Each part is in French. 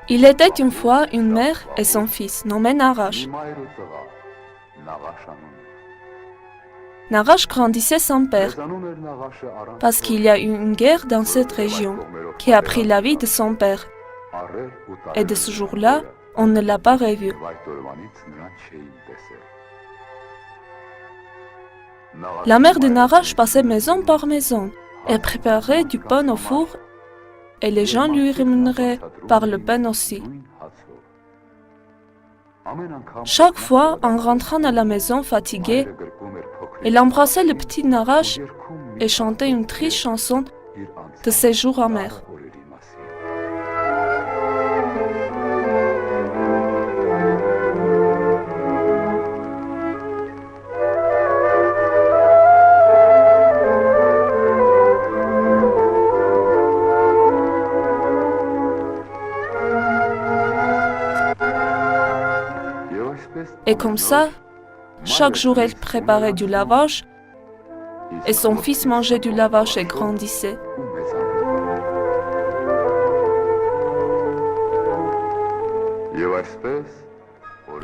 Il était une fois une mère et son fils nommé Narash. Narash grandissait sans père parce qu'il y a eu une guerre dans cette région qui a pris la vie de son père. Et de ce jour-là, on ne l'a pas revu. La mère de Narash passait maison par maison. Elle préparait du pain au four et les gens lui rémunéraient par le pain aussi. Chaque fois, en rentrant à la maison fatiguée, elle embrassait le petit Narash et chantait une triste chanson de ses jours amers. Et comme ça, chaque jour elle préparait du lavage et son fils mangeait du lavage et grandissait.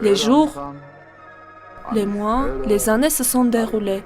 Les jours, les mois, les années se sont déroulés.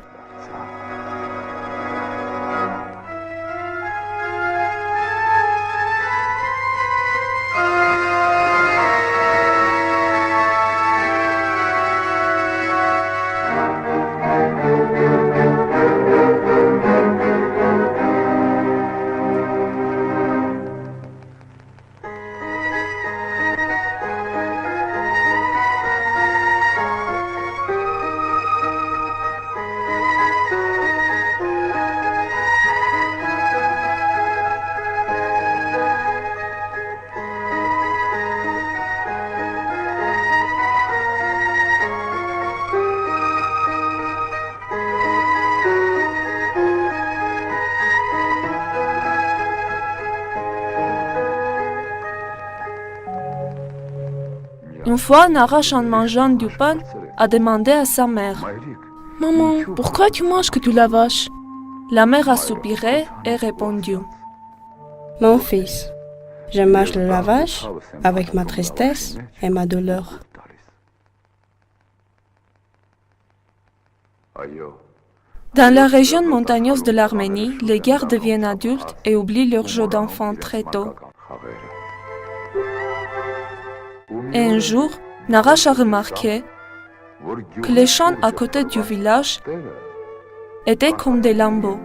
Une fois, Narash, en mangeant du pain, a demandé à sa mère « Maman, pourquoi tu manges que du lavage ?» La mère a soupiré et répondu « Mon fils, je mange le lavage avec ma tristesse et ma douleur. » Dans la région montagneuse de l'Arménie, les guerres deviennent adultes et oublient leur jeu d'enfant très tôt. Et un jour, Narash a remarqué que les champs à côté du village étaient comme des lambeaux.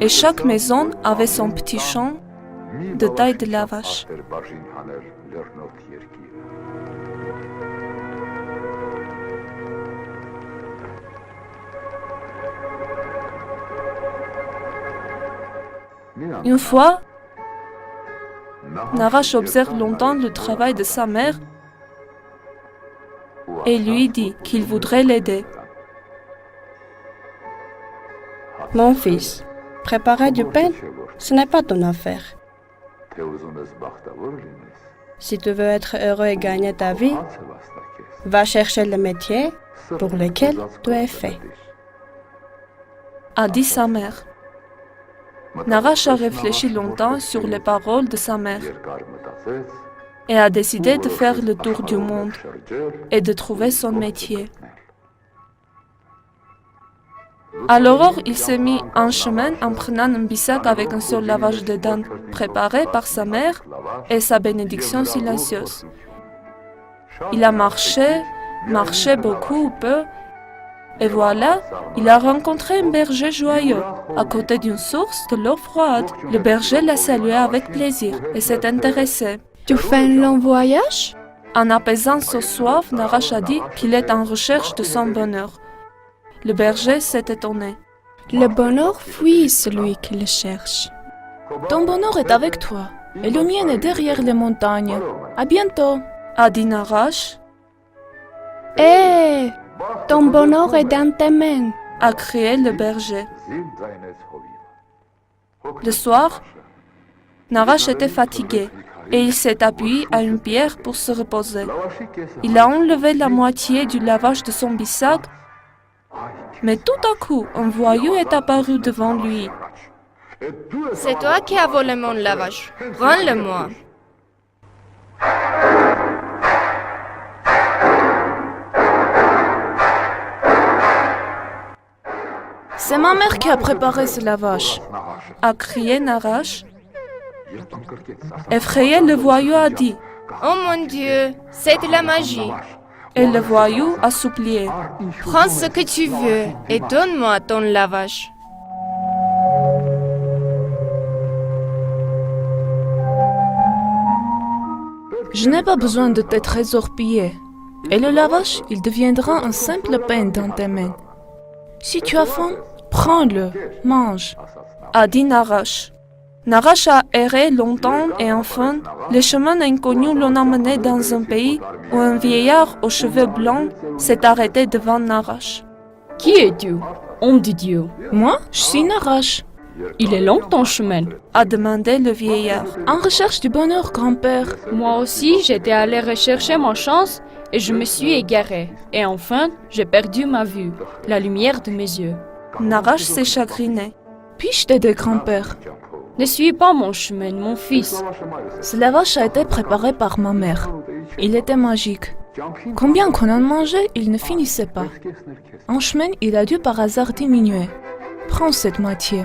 Et chaque maison avait son petit champ de taille de lavage. Une fois, Narash observe longtemps le travail de sa mère et lui dit qu'il voudrait l'aider. « Mon fils, préparer du pain, ce n'est pas ton affaire. Si tu veux être heureux et gagner ta vie, va chercher le métier pour lequel tu es fait. » a dit sa mère. Narash a réfléchi longtemps sur les paroles de sa mère et a décidé de faire le tour du monde et de trouver son métier. Alors il s'est mis en chemin en prenant un bissac avec un seul lavage de dents préparé par sa mère et sa bénédiction silencieuse. Il a marché beaucoup ou peu, et voilà, il a rencontré un berger joyeux, à côté d'une source de l'eau froide. Le berger l'a salué avec plaisir et s'est intéressé. « Tu fais un long voyage ?» En apaisant sa soif, Narash a dit qu'il est en recherche de son bonheur. Le berger s'est étonné. « Le bonheur fuit celui qui le cherche. Ton bonheur est avec toi, et le mien est derrière les montagnes. À bientôt !» a dit Narash. « Hé, ton bonheur est dans tes mains !» a crié le berger. Le soir, Narash était fatigué et il s'est appuyé à une pierre pour se reposer. Il a enlevé la moitié du lavage de son bissac, mais tout à coup, un voyou est apparu devant lui. C'est toi qui as volé mon lavage. Rends-le-moi. C'est ma mère qui a préparé ce lavage. A crié Naresh. Effrayé, le voyou a dit. Oh mon Dieu, c'est de la magie. Et le voyou a supplié. Prends ce que tu veux et donne-moi ton lavage. Je n'ai pas besoin de tes trésors pillés. Et le lavage, il deviendra un simple pain dans tes mains. Si tu as faim, prends-le, mange. A dit Naresh. Naresh a erré longtemps et enfin, le chemin inconnu l'ont amené dans un pays où un vieillard aux cheveux blancs s'est arrêté devant Naresh. Qui es-tu, homme de Dieu? Moi, je suis Naresh. Il est long ton chemin. A demandé le vieillard. En recherche du bonheur, grand-père. Moi aussi, j'étais allé rechercher ma chance et je me suis égaré. Et enfin, j'ai perdu ma vue, la lumière de mes yeux. Naresh s'est chagriné. Puis-je t'aider, grand-père? Ne suis pas mon chemin, mon fils. Ce lavage a été préparé par ma mère. Il était magique. Combien qu'on en mangeait, il ne finissait pas. En chemin, il a dû par hasard diminuer. Prends cette moitié.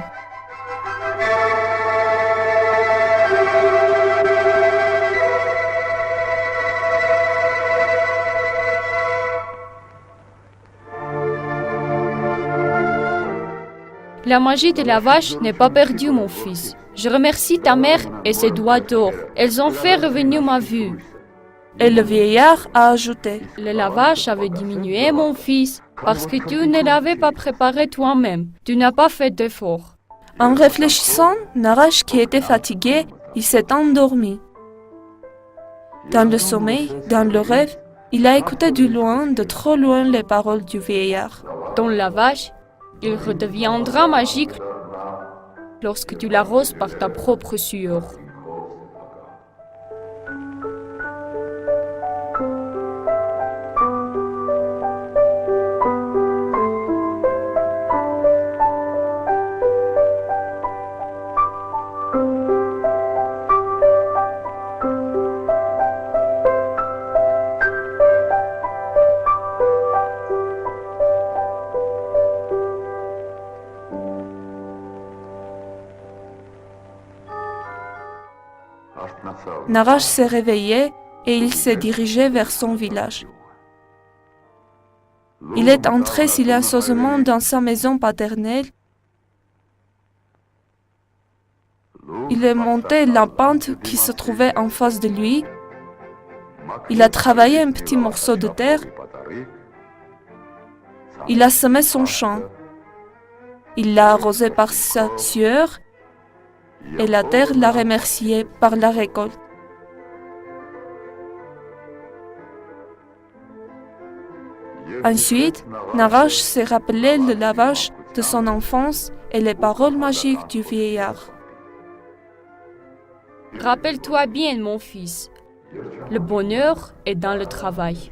La magie de la vache n'est pas perdue, mon fils. Je remercie ta mère et ses doigts d'or. Elles ont fait revenir ma vue. Et le vieillard a ajouté. Le lavage avait diminué, mon fils, parce que tu ne l'avais pas préparé toi-même. Tu n'as pas fait d'effort. En réfléchissant, Naresh, qui était fatigué, il s'est endormi. Dans le sommeil, dans le rêve, il a écouté du loin, de trop loin, les paroles du vieillard. Ton lavage, il redeviendra magique lorsque tu l'arroses par ta propre sueur. Naresh s'est réveillé et il s'est dirigé vers son village. Il est entré silencieusement dans sa maison paternelle. Il est monté la pente qui se trouvait en face de lui. Il a travaillé un petit morceau de terre. Il a semé son champ. Il l'a arrosé par sa sueur et la terre l'a remercié par la récolte. Ensuite, Naresh s'est rappelé le lavage de son enfance et les paroles magiques du vieillard. Rappelle-toi bien, mon fils, le bonheur est dans le travail.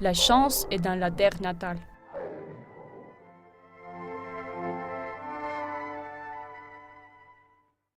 La chance est dans la terre natale.